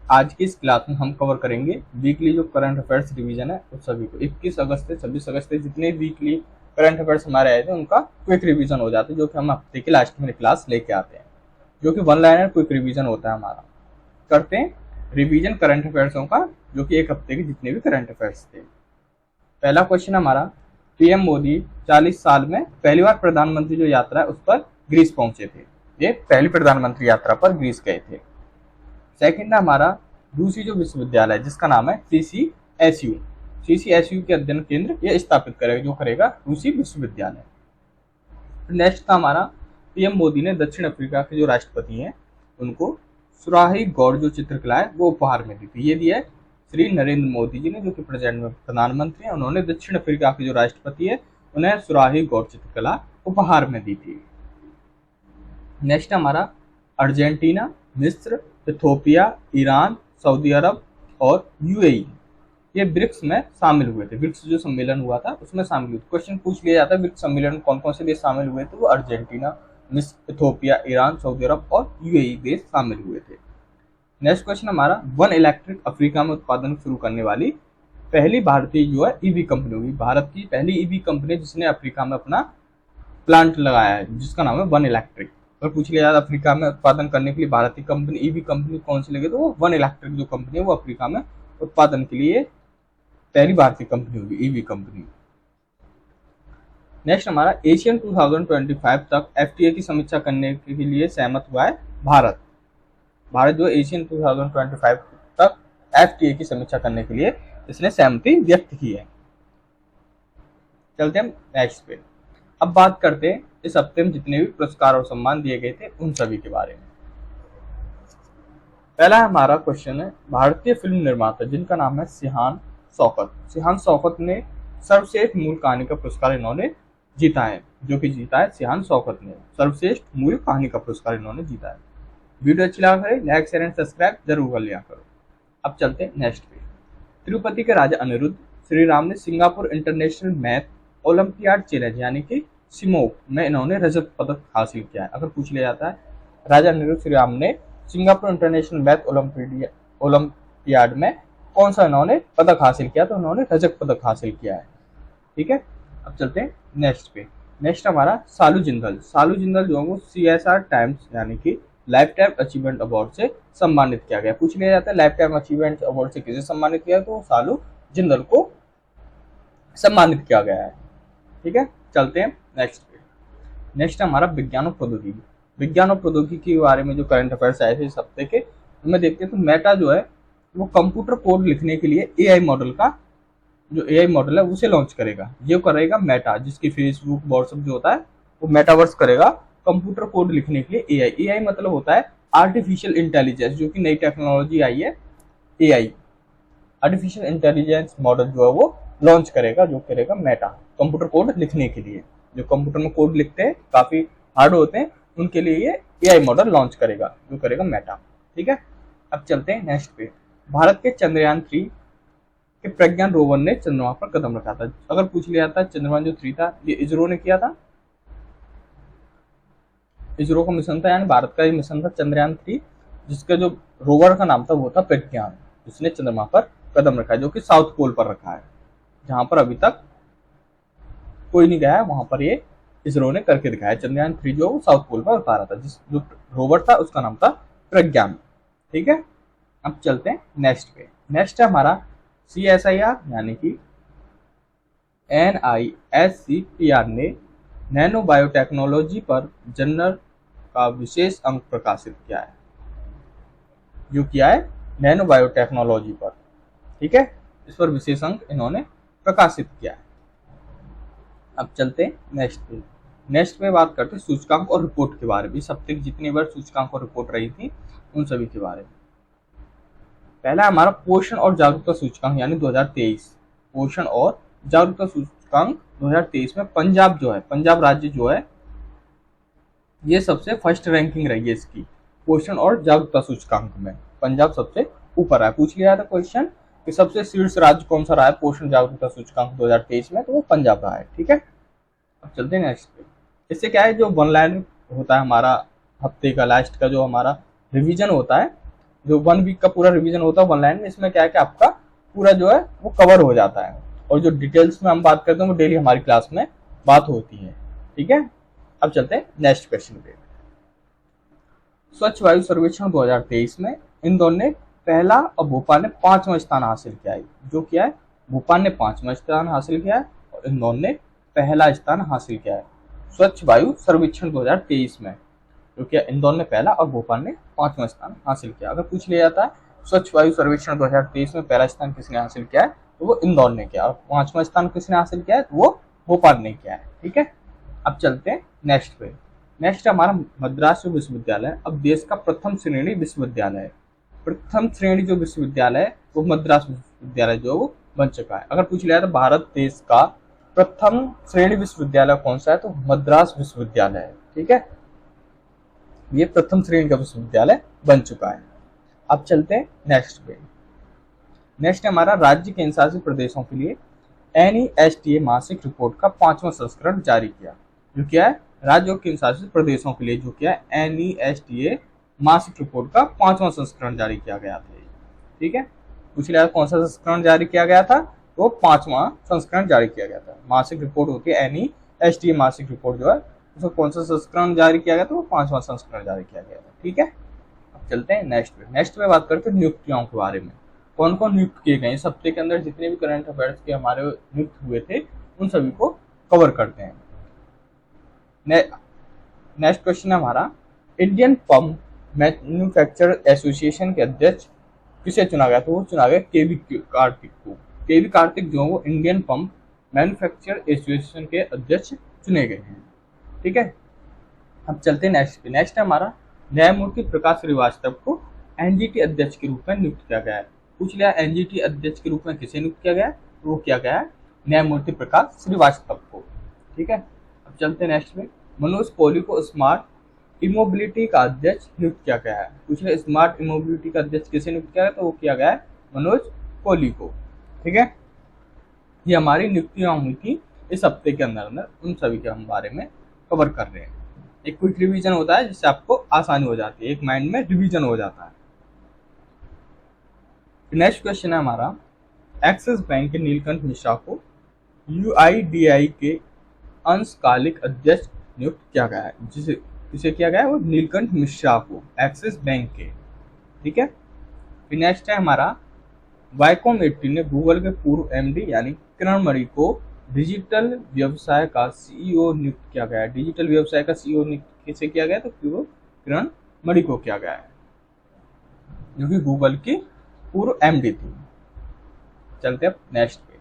आज की इस क्लास में हम कवर करेंगे वीकली जो करंट अफेयर्स रिवीजन है उस सभी को। 21 अगस्त से 26 अगस्त से जितने वीकली करंट अफेयर्स हमारे आए थे उनका क्विक रिवीजन हो जाता है, जो कि हम हफ्ते के लास्ट में क्लास लेके आते हैं, जो कि वन लाइनर क्विक रिवीजन होता है हमारा। करते हैं रिवीजन करंट अफेयर्सों का, जो कि एक हफ्ते के जितने भी करंट अफेयर्स थे। पहला क्वेश्चन हमारा, पीएम मोदी 40 साल में पहली बार प्रधानमंत्री जो यात्रा है उस पर ग्रीस पहुंचे थे। ये पहली प्रधानमंत्री यात्रा पर ग्रीस गए थे। सेकंड है हमारा, रूसी जो विश्वविद्यालय जिसका नाम है सीसीएसयू, सीसीएसयू के अध्ययन केंद्र ये स्थापित करेगा, जो करेगा रूसी विश्वविद्यालय। नेक्स्ट था हमारा, पीएम मोदी ने दक्षिण अफ्रीका के जो राष्ट्रपति हैं उनको सुराही गौड़ जो चित्रकला है वो उपहार में दी थी। ये दिया है श्री नरेंद्र मोदी जी ने, जो कि प्रेजेंट में प्रधानमंत्री हैं। उन्होंने दक्षिण अफ्रीका के जो राष्ट्रपति है उन्हें सुराही गौड़ चित्रकला उपहार में दी थी। नेक्स्ट हमारा, अर्जेंटीना, मिस्र, इथोपिया, ईरान, सऊदी अरब और यूएई ये ब्रिक्स में शामिल हुए थे। ब्रिक्स जो सम्मेलन हुआ था उसमें शामिल हुए थे। क्वेश्चन पूछ लिया जाता है ब्रिक्स सम्मेलन में कौन कौन से देश शामिल हुए थे, वो अर्जेंटीना, मिस्र, इथोपिया, ईरान, सऊदी अरब और यूएई देश शामिल हुए थे। नेक्स्ट क्वेश्चन हमारा, वन इलेक्ट्रिक अफ्रीका में उत्पादन शुरू करने वाली पहली भारतीय जो है ईवी कंपनी होगी। भारत की पहली ईवी कंपनी जिसने अफ्रीका में अपना प्लांट लगाया है, जिसका नाम है वन इलेक्ट्रिक। अगर पूछ लिया जाता अफ्रीका में उत्पादन करने के लिए भारतीय कंपनी ईवी कंपनी कौन सी लगे, तो वो वन इलेक्ट्रिक जो कंपनी है वो अफ्रीका में उत्पादन के लिए पहली भारतीय कंपनी होगी, ईवी कंपनी। नेक्स्ट हमारा, एशियन 2025 तक एफटीए की समीक्षा करने के लिए सहमत हुआ है भारत। भारत जो एशियन 2025 तक एफटीए की समीक्षा करने के लिए इसने सहमति व्यक्त की है। चलते हम नेक्स्ट पे। अब बात करते हैं इस हफ्ते में जितने भी पुरस्कार और सम्मान दिए गए थे उन सभी के बारे में। पहला हमारा क्वेश्चन है, भारतीय फिल्म निर्माता जिनका नाम है सिहान शौकत। सिहान शौकत ने सर्वश्रेष्ठ मूल कहानी का पुरस्कार इन्होंने जीता है, जो कि जीता है सिहान शौकत ने सर्वश्रेष्ठ मूल कहानी का पुरस्कार इन्होंने जीता है। वीडियो अच्छी लगा करे लाइक शेयर एंड सब्सक्राइब जरूर कर लिया करो। अब चलते हैं नेक्स्ट पे। तिरुपति के राजा अनिरुद्ध श्री राम ने Singapore international math olympiad challenge यानी कि सिमोक में इन्होंने रजत पदक हासिल किया है। अगर पूछ लिया जाता है राजा अनिरुद्ध श्री राम ने सिंगापुर इंटरनेशनल मैथ ओलंपियाड में कौन सा इन्होंने पदक हासिल किया, तो उन्होंने रजत पदक हासिल किया है। ठीक है, अब चलते हैं नेक्स्ट पे। नेक्स्ट हमारा, सालू जिंदल। सालू जिंदल जो है सीएसआर टाइम्स यानी कि लाइफ टाइम अचीवमेंट अवार्ड से सम्मानित किया गया। पूछ लिया जाता है लाइफ टाइम अचीवमेंट अवार्ड से किसे सम्मानित किया, तो सालू जिंदल को सम्मानित किया गया है। ठीक है, चलते हैं नेक्स्ट पे। नेक्स्ट हमारा, विज्ञान और प्रौद्योगिकी। विज्ञान और प्रौद्योगिकी के बारे में जो करंट अफेयर्स आए थे इस हफ्ते के, उनमें देखते हैं तो मेटा जो है वो कंप्यूटर कोड लिखने के लिए एआई मॉडल का जो एआई मॉडल है उसे लॉन्च करेगा। ये करेगा मेटा, जिसकी फेसबुक व्हाट्सएप जो होता है वो मेटावर्स करेगा कंप्यूटर कोड लिखने के लिए एआई। एआई मतलब होता है आर्टिफिशियल इंटेलिजेंस, जो कि नई टेक्नोलॉजी आई है एआई। आर्टिफिशियल इंटेलिजेंस मॉडल जो है वो लॉन्च करेगा, जो करेगा मेटा कंप्यूटर कोड लिखने के लिए। जो कंप्यूटर में कोड लिखते हैं काफी हार्ड होते हैं उनके लिए ये एआई मॉडल लॉन्च करेगा, जो करेगा मेटा। ठीक है, अब चलते हैं नेक्स्ट पे। भारत के चंद्रयान 3 के प्रज्ञान रोवर ने चंद्रमा पर कदम रखा था। अगर पूछ लिया था चंद्रयान जो 3 था ये इसरो ने किया था, इसरो का मिशन था, यानी भारत का ये मिशन था चंद्रयान 3, जिसका जो रोवर का नाम था वो था प्रज्ञान, जिसने चंद्रमा पर कदम रखा है, जो कि साउथ पोल पर रखा है, जहां पर अभी तक कोई नहीं गया है, वहां पर ये इसरो ने करके दिखाया। चंद्रयान 3 जो साउथ पोल पर उतारा था, जिस जो रोवर था उसका नाम था प्रज्ञान। ठीक है, अब चलते हैं नेक्स्ट पे। नेक्स्ट है हमारा सीएसआईआर यानी कि एनआईएससीपीआर ने नैनो बायोटेक्नोलॉजी पर जर्नल का विशेष अंक प्रकाशित किया है। जो किया है नैनो बायोटेक्नोलॉजी पर। ठीक है, इस पर विशेष अंक इन्होंने प्रकाशित किया है। अब चलते हैं नेक्स्ट पे। नेक्स्ट में बात करते हैं सूचकांक और रिपोर्ट के बारे में। इस हफ्ते की जितनी बार सूचकांक और रिपोर्ट रही थी उन सभी के बारे में। पहला हमारा पोषण और जागरूकता सूचकांक यानी 2023। पोषण और जागरूकता सूचकांक 2023 में पंजाब जो है, पंजाब राज्य जो है ये सबसे फर्स्ट रैंकिंग रही है इसकी पोषण और जागरूकता सूचकांक में। पंजाब सबसे ऊपर है। पूछ लिया था क्वेश्चन कि सबसे शीर्ष राज्य कौन सा रहा है पोषण जागरूकता सूचकांक 2023 में, तो वो पंजाब रहा है। ठीक है, अब चलते हैं नेक्स्ट पे। इससे क्या है, जो वन लाइन होता है हमारा हफ्ते का लास्ट का जो हमारा रिवीजन होता है जो 1 वीक का पूरा रिवीजन होता है 1 लाइन में, इसमें क्या है कि आपका पूरा जो है वो कवर हो जाता है, और जो डिटेल्स में हम बात करते हैं वो डेली हमारी क्लास में बात होती है। ठीक है, अब चलते हैं नेक्स्ट क्वेश्चन पे। स्वच्छ वायु सर्वेक्षण 2023 में इंदौर ने पहला और भोपाल ने 5वां स्थान हासिल किया है। जो क्या है, भोपाल ने 5वां स्थान हासिल किया है और इंदौर ने पहला स्थान हासिल किया है स्वच्छ वायु सर्वेक्षण 2023 में। जो क्या, इंदौर ने पहला और भोपाल ने 5वां स्थान हासिल किया। अगर पूछ लिया जाता है स्वच्छ वायु सर्वेक्षण 2023 में पहला स्थान किसने हासिल किया है, तो वो इंदौर ने किया, और 5वां स्थान किसने हासिल किया है, तो वो भोपाल ने किया है। ठीक है, अब चलते हैं नेक्स्ट पे। नेक्स्ट हमारा मद्रास विश्वविद्यालय अब देश का प्रथम श्रेणी विश्वविद्यालय है। प्रथम श्रेणी जो विश्वविद्यालय है वो मद्रास विश्वविद्यालय जो वो बन चुका है। अगर पूछ लिया तो भारत देश का प्रथम श्रेणी विश्वविद्यालय कौन सा है, तो मद्रास विश्वविद्यालय है। ठीक है, ये प्रथम श्रेणी का विश्वविद्यालय बन चुका है। अब चलते हैं नेक्स्ट पे। नेक्स्ट हमारा राज्य केंद्र शासित प्रदेशों के लिए NESTA मासिक रिपोर्ट का 5वां संस्करण जारी किया। जो क्या है, राज्य और केंद्र शासित प्रदेशों के लिए जो क्या है NESTA मासिक रिपोर्ट का 5वां संस्करण जारी किया गया था। ठीक है, पूछ लिया कौन सा संस्करण जारी किया गया था, तो 5वां संस्करण जारी किया गया था। मासिक रिपोर्ट होती है NESTA मासिक रिपोर्ट जो है, उसको कौन सा संस्करण जारी किया गया था, वो 5वां संस्करण जारी किया गया था। ठीक है, अब चलते हैं नेक्स्ट पे। नेक्स्ट पे बात करते हैं नियुक्तियों के बारे में, कौन कौन नियुक्त किए गए। इस हफ्ते के अंदर जितने भी करंट अफेयर्स के हमारे नियुक्त हुए थे उन सभी को कवर करते हैं। नेक्स्ट क्वेश्चन है हमारा, इंडियन पंप मैन्युफैक्चरर एसोसिएशन के अध्यक्ष किसे चुना गया, तो वो चुना गया केवी कार्तिक को। केवी कार्तिक जो वो इंडियन पंप मैन्युफैक्चरर एसोसिएशन के अध्यक्ष चुने गए हैं। ठीक है, अब चलते हैं नेक्स्ट पे। नेक्स्ट है हमारा न्यायमूर्ति प्रकाश श्रीवास्तव को NGT अध्यक्ष के रूप में नियुक्त किया गया है। पूछ लिया NGT अध्यक्ष के रूप में किसे नियुक्त किया गया, तो वो किया गया है न्यायमूर्ति प्रकाश श्रीवास्तव को। ठीक है, अब चलते हैं नेक्स्ट पे। मनोज पॉली को स्मार्ट इमोबिलिटी का अध्यक्ष नियुक्त किया गया है। पूछ लिया स्मार्ट इमोबिलिटी का अध्यक्ष किसे नियुक्त किया गया, तो वो किया गया है मनोज पॉली को। ठीक है, ये हमारी नियुक्तियां हुई थी इस हफ्ते के अंदर अंदर, उन सभी के हम बारे में कवर कर रहे हैं। एक क्विक रिवीजन होता है जिससे आपको आसानी हो जाती है, एक माइंड में रिवीजन हो जाता है। नेक्स्ट क्वेश्चन है हमारा, एक्सिस बैंक के नीलकंठ मिश्रा को UIDAI के अंशकालिक अध्यक्ष नियुक्त किया गया है। जिसे किया गया है वो नीलकंठ मिश्रा को, एक्सिस बैंक के। ठीक है, फिर नेक्स्ट है हमारा, वाईकॉम 80 ने गूगल के पूर्व MD यानी किरण मणि को डिजिटल व्यवसाय का CEO नियुक्त किया गया है। डिजिटल व्यवसाय का CEO नियुक्त किसे किया गया, तो किरण मणि को किया गया है, जो कि गूगल की पूर्व MD थी। चलते हैं नेक्स्ट पे।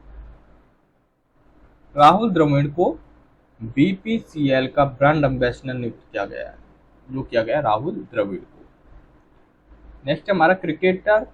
राहुल द्रविड़ को BPCL का ब्रांड एम्बेसडर नियुक्त किया गया है। जो किया गया राहुल द्रविड़ को। नेक्स्ट हमारा, क्रिकेटर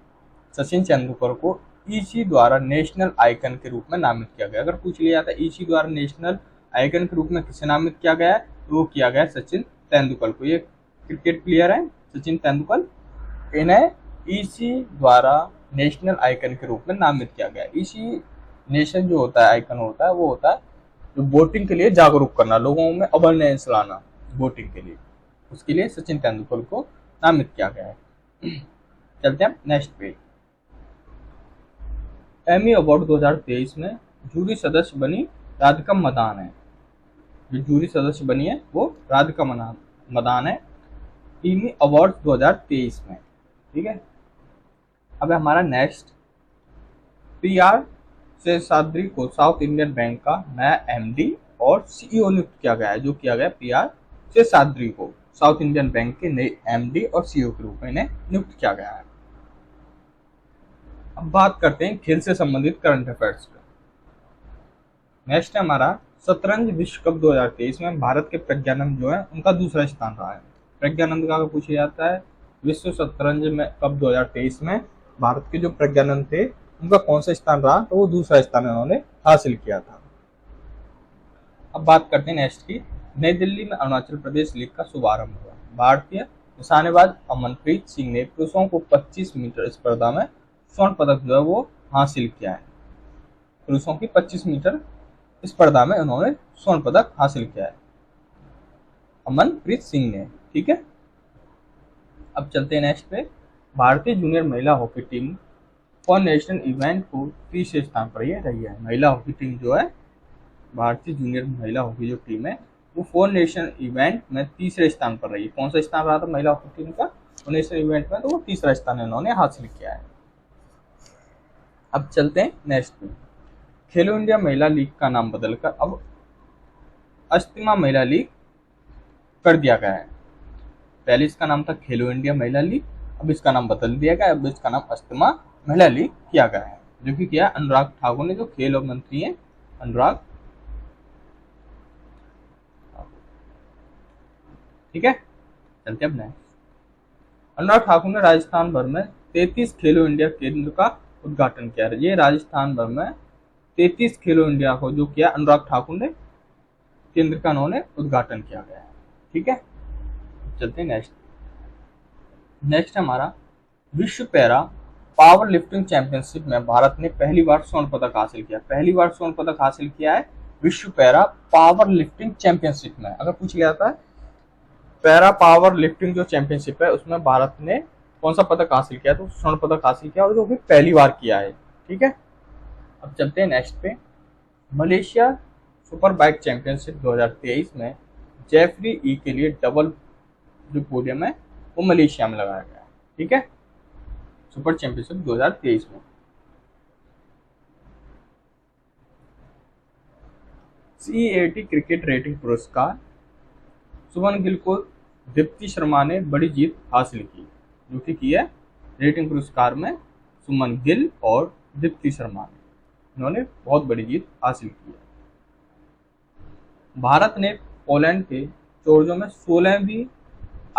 सचिन तेंदुलकर को EC द्वारा नेशनल आइकन के रूप में नामित किया गया। अगर पूछ लिया जाता है EC द्वारा नेशनल आइकन के रूप में किसे नामित किया गया है, तो वो किया गया सचिन तेंदुलकर को। ये क्रिकेट प्लेयर है सचिन तेंदुलकर, इन्हें EC द्वारा नेशनल आइकन के रूप में नामित किया गया। EC नेशन जो होता है, आइकन होता है, वो होता है जो वोटिंग के लिए जागरूक करना, लोगों में अवेयरनेस लाना वोटिंग के लिए, उसके लिए सचिन तेंदुलकर को नामित किया गया है। चलते हैं नेक्स्ट पे। एमी अवार्ड 2023 में जूरी सदस्य बनी राधिका मदान है। जो जूरी सदस्य बनी है वो राधिका मदान है एमी अवार्ड 2023 में। ठीक है, अब हमारा नेक्स्ट, PR शेषाद्री को साउथ इंडियन बैंक का नया MD और CEO नियुक्त किया गया है। जो किया गया PR शेषाद्री को साउथ इंडियन बैंक के नए MD और CEO के रूप में इन्हें नियुक्त किया गया है। अब बात करते हैं खेल से संबंधित करंट अफेयर्स पे। नेक्स्ट है हमारा, शतरंज विश्व कप 2023 में भारत के प्रज्ञानंद जो है उनका दूसरा स्थान रहा है। प्रज्ञानंद का पूछा जाता है विश्व शतरंज में कप 2023 में भारत के जो प्रज्ञानंद थे उनका कौन सा स्थान रहा, तो वो दूसरा स्थान उन्होंने हासिल किया था। अब बात करते हैं नेक्स्ट की। नई दिल्ली में अरुणाचल प्रदेश लीग का शुभारंभ हुआ। भारतीय निशानेबाज अमनप्रीत सिंह ने पुरुषों को 25 मीटर स्पर्धा में स्वर्ण पदक जो है वो हासिल किया है। पुरुषों की 25 मीटर स्पर्धा में उन्होंने स्वर्ण पदक हासिल किया है अमनप्रीत सिंह ने। ठीक है, अब चलते हैं नेक्स्ट पे। भारतीय जूनियर महिला hockey team for national event को तीसरे स्थान पर ये रही है। महिला हॉकी टीम जो है, भारतीय जूनियर महिला हॉकी जो टीम है वो फोर नेशनल इवेंट में तीसरे स्थान पर रही है। कौन सा स्थान रहा था महिला हॉकी टीम का? नेशनल इवेंट में, तो वो तीसरा स्थान इन्होंने हासिल किया है। अब चलते हैं नेक्स्ट पे। खेलो इंडिया महिला लीग का नाम बदलकर अब अस्थमा महिला लीग कर दिया गया है। पहले इसका नाम था खेलो इंडिया महिला लीग, अब इसका नाम बदल दिया गया, अब इसका नाम अस्थमा महिला लीग किया गया है, जो कि किया अनुराग ठाकुर ने, जो खेल मंत्री हैं अनुराग। ठीक है, चलते हैं अब। अनुराग ठाकुर ने राजस्थान भर में 33 खेलो इंडिया केंद्र का उद्घाटन किया है। ये राजस्थान भर में 33 खेलो इंडिया को जो किया अनुराग ठाकुर ने, केंद्र का उन्होंने उद्घाटन किया गया है। ठीक है, चलते हैं नेक्स्ट हमारा विश्व पैरा पावर लिफ्टिंग चैंपियनशिप में भारत ने पहली बार स्वर्ण पदक हासिल किया। पहली बार स्वर्ण पदक हासिल किया है विश्व पैरा पावर लिफ्टिंग चैंपियनशिप में। अगर पूछ लिया जाता है पैरा पावर लिफ्टिंग जो चैंपियनशिप है उसमें भारत ने कौन सा पदक हासिल किया, तो स्वर्ण पदक हासिल किया, और जो भी पहली बार किया है। ठीक है, अब चलते हैं नेक्स्ट पे। मलेशिया सुपर बाइक चैंपियनशिप 2023 में जेफरी ई के लिए डबल जो पोडियम है वो मलेशिया में लगाया गया है। ठीक है, सुपर चैंपियनशिप 2023 में। CAT क्रिकेट रेटिंग पुरस्कार सुमन गिल को दीप्ति शर्मा ने बड़ी जीत हासिल की, जो कि है रेटिंग पुरस्कार में सुमन गिल और दीप्ति शर्मा ने, इन्होंने बहुत बड़ी जीत हासिल की है। भारत ने पोलैंड के चोरजो में 16वीं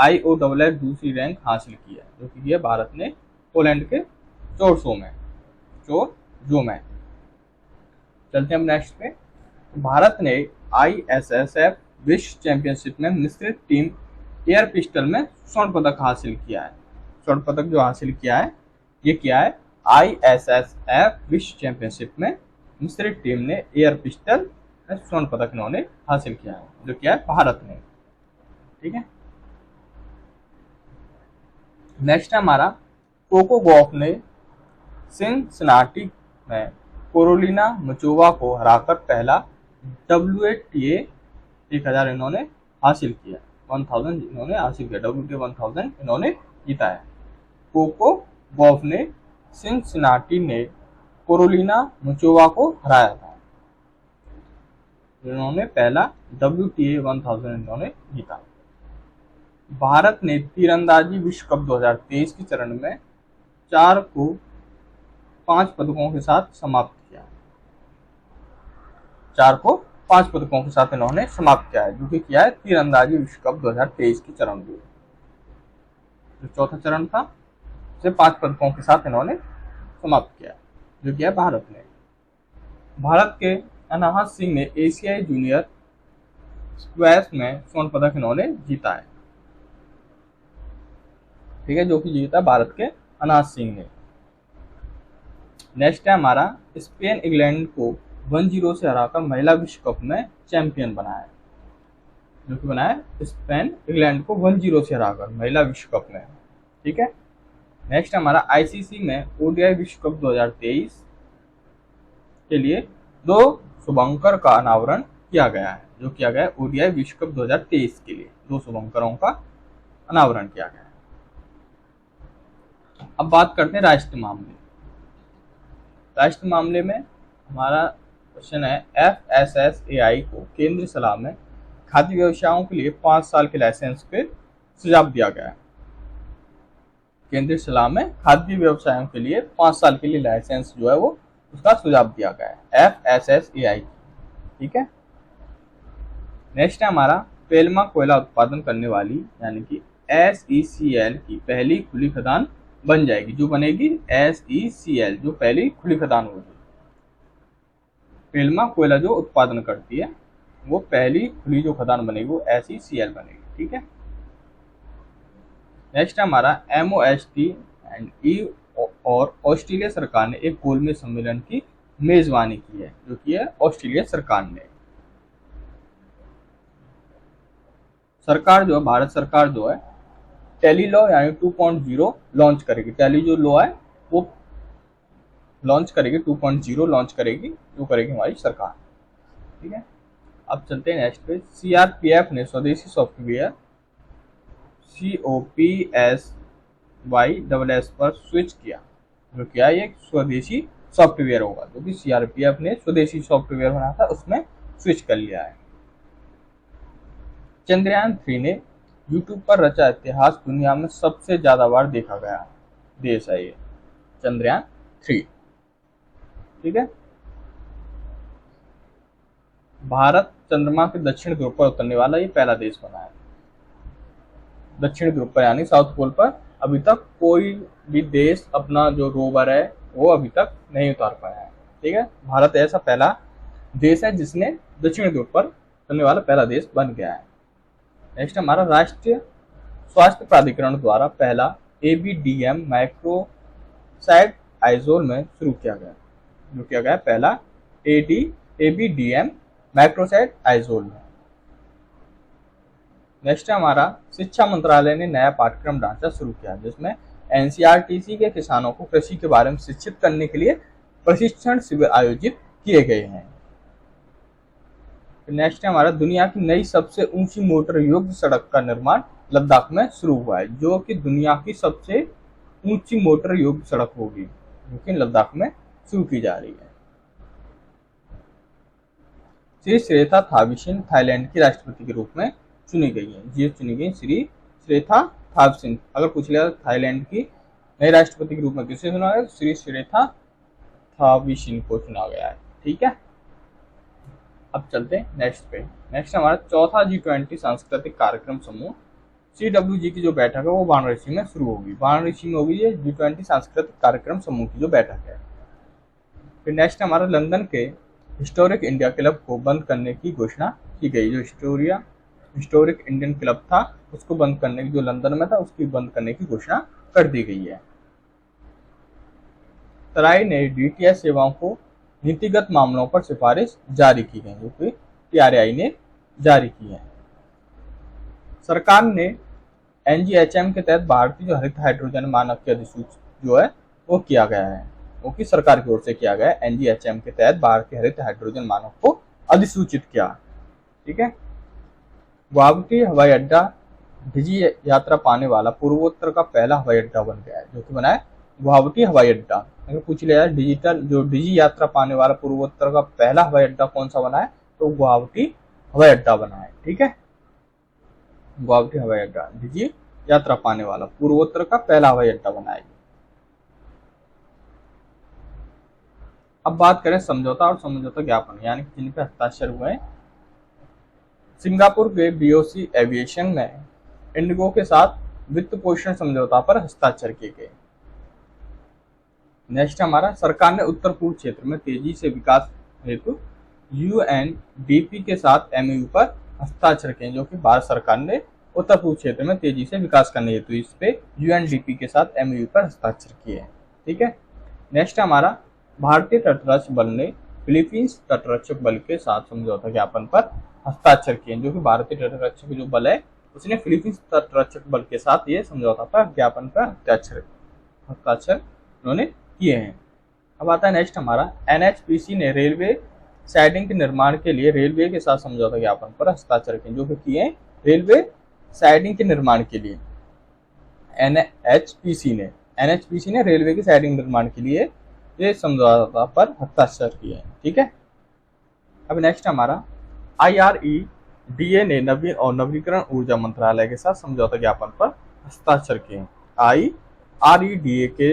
IOFF दूसरी रैंक हासिल की है, जो कि है भारत ने पोलैंड के चोरजो में। चलते हैं हम नेक्स्ट पे। भारत ने ISSF विश्व चैंपियनशिप में मिश्रित टीम एयर पिस्टल में स्वर्ण पदक हासिल किया है। स्वर्ण पदक जो हासिल किया है ये किया है ISSF विश्व चैंपियनशिप में मिश्रित टीम ने एयर पिस्टल में स्वर्ण पदक इन्होंने हासिल किया है, जो किया है भारत ने। ठीक है, नेक्स्ट हमारा कोको गॉफ ने सिनसिनाटी में कोरोलिना मचोवा को हराकर पहला WTA 1000 इन्होंने हासिल किया, 1000 इन्होंने हासिल किया, WTA 1000 इन्होंने जीता है। कोको गॉफ ने सिनसिनाटी ने कोरोलिना मचोवा को हराया था, इन्होंने पहला WTA 1000 इन्होंने जीता। भारत ने तीरंदाजी विश्व कप 2023 के चरण में 4 को 5 पदकों के साथ समाप्त किया। 4 को 5 पदकों के साथ इन्होंने समाप्त किया है, जो कि किया है तीरंदाजी विश्व कप 2023 के चरण में। जो चौथा चरण था उसे 5 पदकों के साथ इन्होंने समाप्त किया, जो किया है भारत ने। भारत के अनाहत सिंह ने एशियाई जूनियर स्क्वैश में स्वर्ण पदक इन्होंने जीता है। ठीक है, जो कि जीता भारत के अनाहत सिंह ने। नेक्स्ट है हमारा स्पेन इंग्लैंड को 1-0 से हराकर महिला विश्व कप में चैंपियन बनाया, जो कि बनाया स्पेन इंग्लैंड को 1-0 से हराकर महिला विश्व कप में। ठीक है, नेक्स्ट हमारा ICC में ODI विश्व कप 2023 के लिए 2 शुभंकर का अनावरण किया गया है, जो किया गया है ODI विश्व कप 2023 के लिए 2 शुभंकरों का अनावरण किया गया है। अब बात करते हैं राष्ट्रीय मामले। राष्ट्रीय मामले में हमारा क्वेश्चन है FSSAI को केंद्रीय सलाह में खाद्य व्यवसायों के लिए 5 साल के लाइसेंस पे सुझाव दिया गया है। केंद्रीय सलाह में खाद्य व्यवसायों के लिए 5 साल के लिए लाइसेंस जो है वो उसका सुझाव दिया गया है FSSAI। ठीक है, नेक्स्ट है हमारा पेलमा कोयला उत्पादन करने वाली यानी कि SECL की पहली खुली खदान बन जाएगी। जो बनेगी SECL, जो पहली खुली खदान होगी। पेलमा कोयला जो उत्पादन करती है वो पहली खुली जो खदान बनेगी वो SECL बनेगी। ठीक है, नेक्स्ट हमारा MOST एंड E और ऑस्ट्रेलिया सरकार ने एक गोलमेज सम्मेलन की मेजबानी की है, जो कि है ऑस्ट्रेलिया सरकार ने। सरकार जो है, भारत सरकार जो है टेली लॉ यानी 2.0 लॉन्च करेगी। टेली जो लॉ है वो लॉन्च करेगी, 2.0 लॉन्च करेगी, जो करेगी हमारी सरकार। ठीक है, अब चलते हैं नेक्स्ट पे। सीआरपीएफ ने स्वदेशी सॉफ्टवेयर COPSYSS पर स्विच किया। जो क्या ये स्वदेशी सॉफ्टवेयर होगा, जो कि सीआरपीएफ ने स्वदेशी सॉफ्टवेयर बनाया था उसमें स्विच कर लिया है। चंद्रयान 3 ने यूट्यूब पर रचा इतिहास, दुनिया में सबसे ज्यादा बार देखा गया देश है ये चंद्रयान 3। ठीक है, भारत चंद्रमा के दक्षिण ध्रुव पर उतरने वाला ये पहला देश बना है। दक्षिण ध्रुव पर यानी साउथ पोल पर अभी तक कोई भी देश अपना जो रोवर है वो अभी तक नहीं उतार पाया है। ठीक है, भारत ऐसा पहला देश है जिसने दक्षिण ध्रुव पर उतरने वाला पहला देश बन गया है। नेक्स्ट हमारा राष्ट्रीय स्वास्थ्य प्राधिकरण द्वारा पहला ABDM माइक्रोसाइड आइजोल में शुरू किया गया। जो किया गया पहला ABDM माइक्रोसाइड आइजोल में। नेक्स्ट हमारा शिक्षा मंत्रालय ने नया पाठ्यक्रम ढांचा शुरू किया, जिसमें NCERT के किसानों को कृषि के बारे में शिक्षित करने के लिए प्रशिक्षण शिविर आयोजित किए गए हैं। नेक्स्ट हमारा दुनिया की नई सबसे ऊंची मोटर योग्य सड़क का निर्माण लद्दाख में शुरू हुआ है। जो कि दुनिया की सबसे ऊंची मोटर योग्य सड़क होगी, जो कि लद्दाख में शुरू की जा रही है। श्री श्रेथा थाविसिन थाईलैंड की राष्ट्रपति के रूप में चुनी गई है। ये चुनी गई श्री श्रेथा थाविसिन। अगर पूछ लिया थाईलैंड की नए राष्ट्रपति के रूप में किसे चुना गया, श्री श्रेथा थाविसिन को चुना गया है। ठीक है, अब चलते हैं नेक्स्ट पे। नेक्स्ट हमारा चौथा G20 सांस्कृतिक कार्यक्रम समूह CWG की जो बैठक है वो वाराणसी में शुरू होगी। वाराणसी में होगी ये G20 सांस्कृतिक कार्यक्रम समूह की जो बैठक है। फिर नेक्स्ट हमारा लंदन के हिस्टोरिक इंडिया क्लब को बंद करने की घोषणा की गई। जो हिस्टोरिक इंडियन क्लब था उसको बंद करने की, जो लंदन में था उसकी बंद करने की घोषणा कर दी गई है। तराई ने DTH सेवाओं को नीतिगत मामलों पर सिफारिश जारी की है, जो कि TRAI ने जारी की है। सरकार ने NGHM के तहत भारतीय जो हरित हाइड्रोजन मानक की अधिसूचना जो है वो किया गया है, वो कि सरकार की ओर से किया गया है। NGHM के तहत भारतीय हरित हाइड्रोजन मानक को अधिसूचित किया। ठीक है, गुवाहाटी हवाई अड्डा डिजी यात्रा पाने वाला पूर्वोत्तर का पहला हवाई अड्डा बन गया है। जो कि बना है गुवाहाटी हवाई अड्डा। अगर पूछ लिया डिजी यात्रा पाने वाला पूर्वोत्तर का पहला हवाई अड्डा कौन सा बना है, तो गुवाहाटी हवाई अड्डा बना है। ठीक है, गुवाहाटी हवाई अड्डा डिजी यात्रा पाने वाला पूर्वोत्तर का पहला हवाई अड्डा बना है। अब बात करें समझौता और समझौता ज्ञापन, यानी जिन पे हस्ताक्षर हुए हैं। सिंगापुर के BOC एविएशन में इंडिगो के साथ वित्त पोषण समझौता पर हस्ताक्षर किए गए। नेक्स्ट हमारा सरकार ने उत्तर पूर्व क्षेत्र में तेजी से विकास हेतु UNDP के साथ MOU पर हस्ताक्षर किए, जो कि भारत सरकार ने उत्तर पूर्व क्षेत्र में तेजी से विकास करने हेतु इस पे UNDP के साथ MOU पर हस्ताक्षर किए हैं। ठीक है, नेक्स्ट हमारा भारतीय तटरक्षक बल ने फिलीपींस तटरक्षक बल के साथ समझौता ज्ञापन पर हस्ताक्षर किए, जो कि भारतीय तटरक्षक जो बल है उसने फिलीपींस तटरक्षक बल के साथ ये समझौता पर ज्ञापन पर हस्ताक्षर उन्होंने किए हैं। अब आता है नेक्स्ट हमारा NHPC ने रेलवे साइडिंग के निर्माण के लिए रेलवे के साथ समझौता ज्ञापन पर हस्ताक्षर किए, जो कि किए रेलवे साइडिंग के निर्माण के लिए। NHPC ने रेलवे की साइडिंग निर्माण के लिए ये समझौता पर हस्ताक्षर किए हैं। ठीक है, अब नेक्स्ट हमारा IREDA ने नवीन और नवीकरण ऊर्जा मंत्रालय के साथ समझौता ज्ञापन पर हस्ताक्षर किए। IREDA के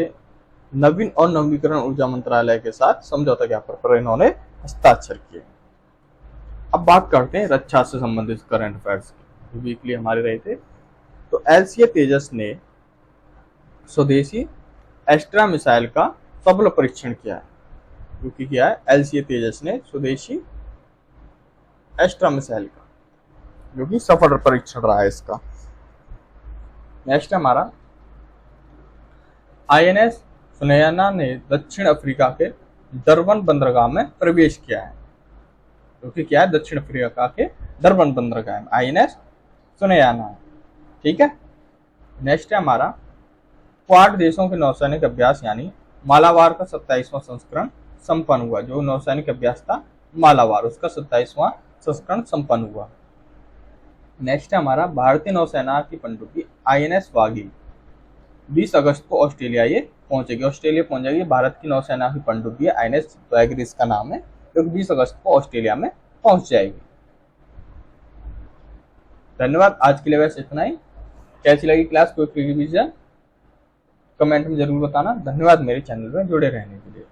नवीन और नवीकरण ऊर्जा मंत्रालय के साथ समझौता ज्ञापन पर इन्होंने हस्ताक्षर किए। अब बात करते हैं रक्षा से संबंधित करंट अफेयर्स की, जो वीकली हमारे रहे थे। तो LCA तेजस ने स्वदेशी एस्ट्रा मिसाइल का सफल परीक्षण किया है। जो कि किया है LCA तेजस ने स्वदेशी एस्ट्रा मिसाइल का, जो कि सफल परीक्षण रहा है इसका। नेक्स्ट हमारा INS सुनैना ने दक्षिण अफ्रीका के डरबन बंदरगाह में प्रवेश किया है। जो कि क्या है दक्षिण अफ्रीका के डरबन बंदरगाह में INS सुनैना। ठीक है, नेक्स्ट है हमारा क्वाड देशों के नौसैनिक अभ्यास यानी मालाबार का 27वां संस्करण संपन्न हुआ। जो नौसैनिक अभ्यास था मालाबार, उसका 27वां संस्करण संपन्न हुआ। नेक्स्ट है हमारा भारतीय नौसेना की पनडुब्बी INS वागी 20 अगस्त को ऑस्ट्रेलिया ये पहुंचेगी, ऑस्ट्रेलिया पहुंच जाएगी। भारत की नौसेना की पनडुब्बी है INS वागी, इसका नाम है, जो 20 अगस्त को ऑस्ट्रेलिया में पहुंच जाएगी। धन्यवाद, आज के लिए बस इतना ही। कैसी लगी क्लास, कोई रिवीजन कमेंट में जरूर बताना। धन्यवाद मेरे चैनल में जुड़े रहने के लिए।